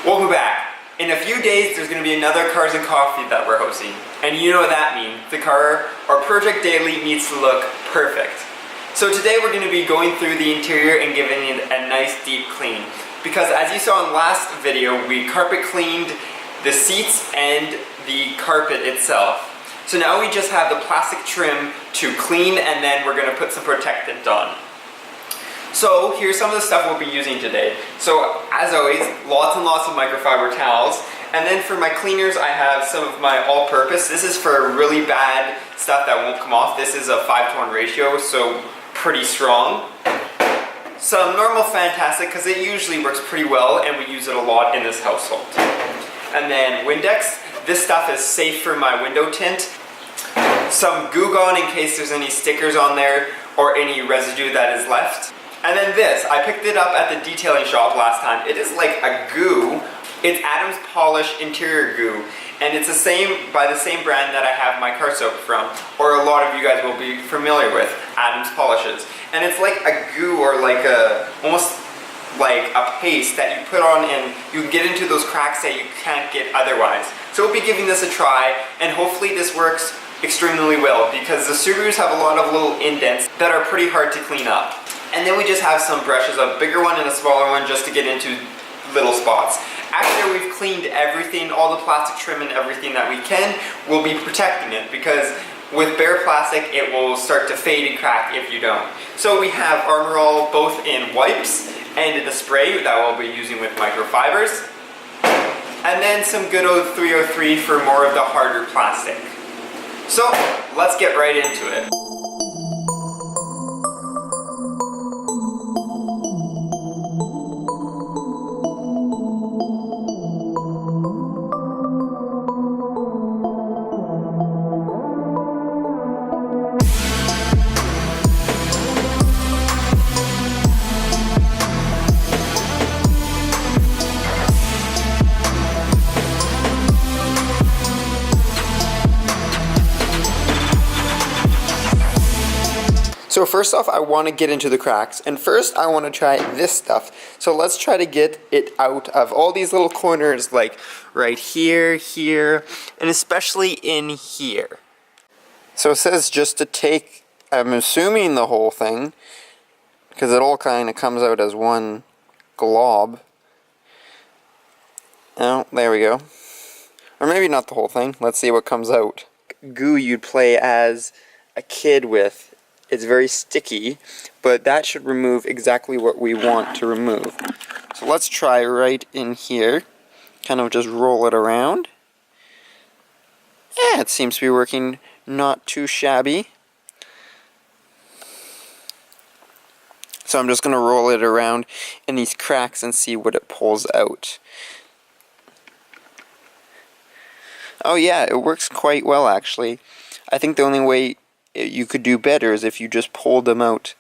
Welcome back. In a few days, there's going to be another Cars and Coffee that we're hosting. And you know what that means. The car, our project daily, needs to look perfect. So today we're going to be going through the interior and giving it a nice deep clean. Because as you saw in the last video, we carpet cleaned the seats and the carpet itself. So now we just have the plastic trim to clean, and then we're going to put some protectant on. So here's some of the stuff we'll be using today. So as always, lots and lots of microfiber towels. And then for my cleaners, I have some of my all-purpose. This is for really bad stuff that won't come off. This is a 5-to-1 ratio, so pretty strong. Some normal Fantastic, because it usually works pretty well and we use it a lot in this household. And then Windex. This stuff is safe for my window tint. Some Goo Gone in case there's any stickers on there or any residue that is left. And then this, I picked it up at the detailing shop last time. It is like a goo. It's Adam's Polish Interior Goo. And it's by the same brand that I have my car soap from, or a lot of you guys will be familiar with, Adam's Polishes. And it's like a goo, or like almost like a paste that you put on and you get into those cracks that you can't get otherwise. So we'll be giving this a try, and hopefully this works extremely well, because the Subarus have a lot of little indents that are pretty hard to clean up. And then we just have some brushes, a bigger one and a smaller one, just to get into little spots. After we've cleaned everything, all the plastic trim and everything that we can, we'll be protecting it, because with bare plastic it will start to fade and crack if you don't. So we have Armor All both in wipes and in the spray that we'll be using with microfibers. And then some good old 303 for more of the harder plastic. So let's get right into it. So first off, I want to get into the cracks, and first I want to try this stuff. So let's try to get it out of all these little corners, like right here, here, and especially in here. So it says just to take, I'm assuming the whole thing, because it all kind of comes out as one glob. Oh, there we go. Or maybe not the whole thing. Let's see what comes out. Goo you'd play as a kid with. It's very sticky, but that should remove exactly what we want to remove. So let's try right in here. Kind of just roll it around. Yeah, it seems to be working not too shabby. So I'm just going to roll it around in these cracks and see what it pulls out. Oh yeah, it works quite well actually. I think the only way you could do better is if you just pulled them out,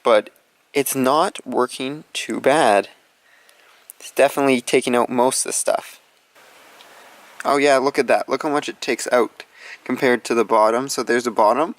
but it's not working too bad. It's definitely taking out most of the stuff. Oh yeah, look at that. Look how much it takes out compared to the bottom. So there's the bottom.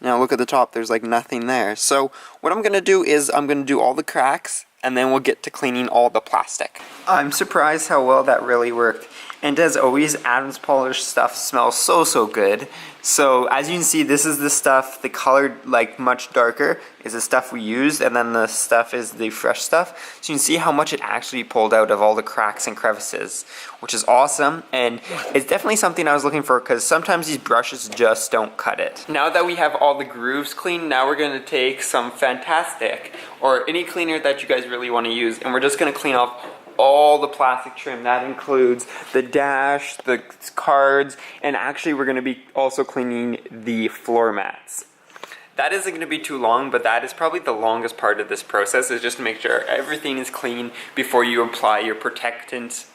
Now look at the top, there's like nothing there. So what I'm going to do is I'm going to do all the cracks, and then we'll get to cleaning all the plastic. I'm surprised how well that really worked. And as always, Adam's Polish stuff smells so good. So as you can see, this is the stuff, the color like much darker is the stuff we used, and then the stuff is the fresh stuff. So you can see how much it actually pulled out of all the cracks and crevices, which is awesome. And it's definitely something I was looking for, because sometimes these brushes just don't cut it. Now that we have all the grooves cleaned, now we're going to take some Fantastic, or any cleaner that you guys really want to use, and we're just going to clean off all the plastic trim. That includes the dash, the cards, and actually we're going to be also cleaning the floor mats. That isn't going to be too long, but that is probably the longest part of this process, is just to make sure everything is clean before you apply your protectant.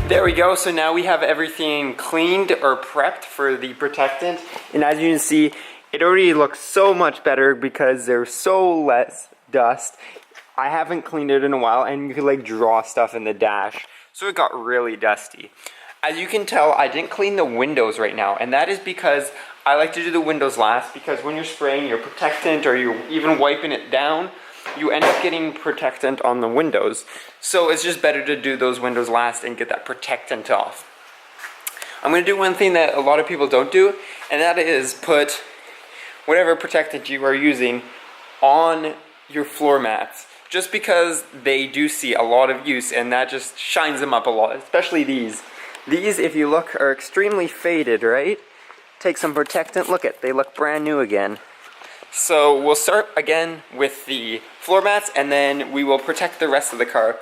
There we go. So now we have everything cleaned or prepped for the protectant. And as you can see, it already looks so much better because there's so less dust. I haven't cleaned it in a while, and you could like draw stuff in the dash. So it got really dusty. As you can tell, I didn't clean the windows right now, and that is because I like to do the windows last, because when you're spraying your protectant or you're even wiping it down, you end up getting protectant on the windows. So it's just better to do those windows last and get that protectant off. I'm going to do one thing that a lot of people don't do, and that is put whatever protectant you are using on your floor mats, just because they do see a lot of use, and that just shines them up a lot, especially these. These, if you look, are extremely faded, right? Take some protectant, look at, they look brand new again. So we'll start again with the floor mats, and then we will protect the rest of the car.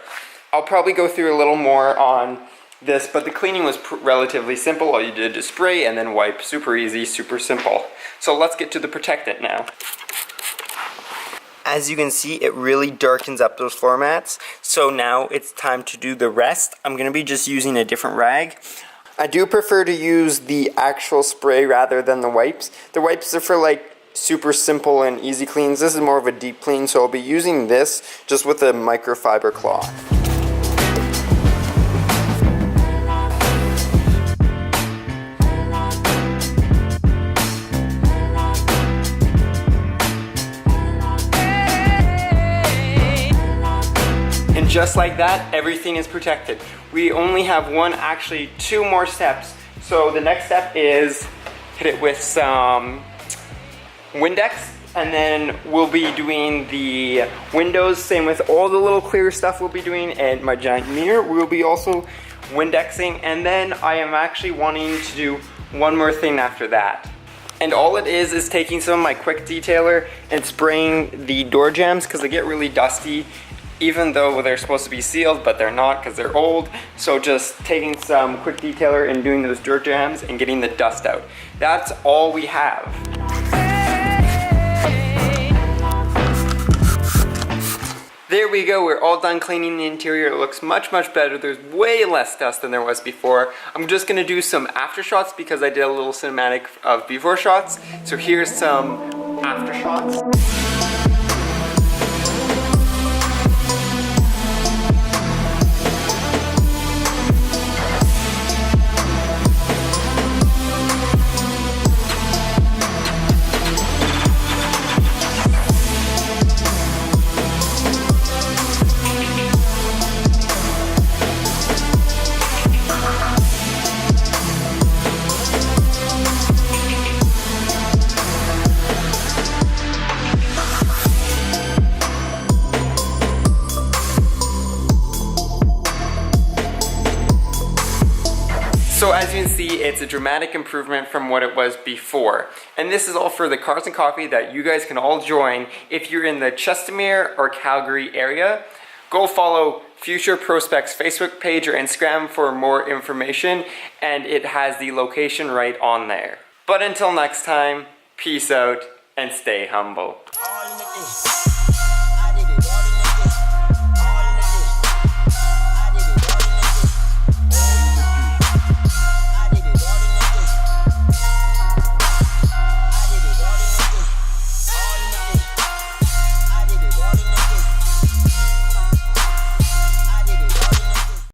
I'll probably go through a little more on this, but the cleaning was relatively simple. All you did is spray and then wipe. Super easy, super simple. So let's get to the protectant now. As you can see, it really darkens up those floor mats. So now it's time to do the rest. I'm going to be just using a different rag. I do prefer to use the actual spray rather than the wipes. The wipes are for like super simple and easy cleans. This is more of a deep clean, so I'll be using this just with a microfiber cloth. And just like that, everything is protected. We only have actually two more steps. So the next step is hit it with some Windex, and then we'll be doing the windows. Same with all the little clear stuff we'll be doing, and my giant mirror we'll be also Windexing. And then I am actually wanting to do one more thing after that. And all it is taking some of my quick detailer and spraying the door jambs, because they get really dusty, even though they're supposed to be sealed, but they're not because they're old. So just taking some quick detailer and doing those door jambs and getting the dust out. That's all we have. There we go, we're all done cleaning the interior. It looks much, much better. There's way less dust than there was before. I'm just gonna do some after shots because I did a little cinematic of before shots. So here's some after shots. So as you can see, it's a dramatic improvement from what it was before. And this is all for the Cars and Coffee that you guys can all join. If you're in the Chestermere or Calgary area, go follow Future Prospects Facebook page or Instagram for more information, and it has the location right on there. But until next time, peace out and stay humble.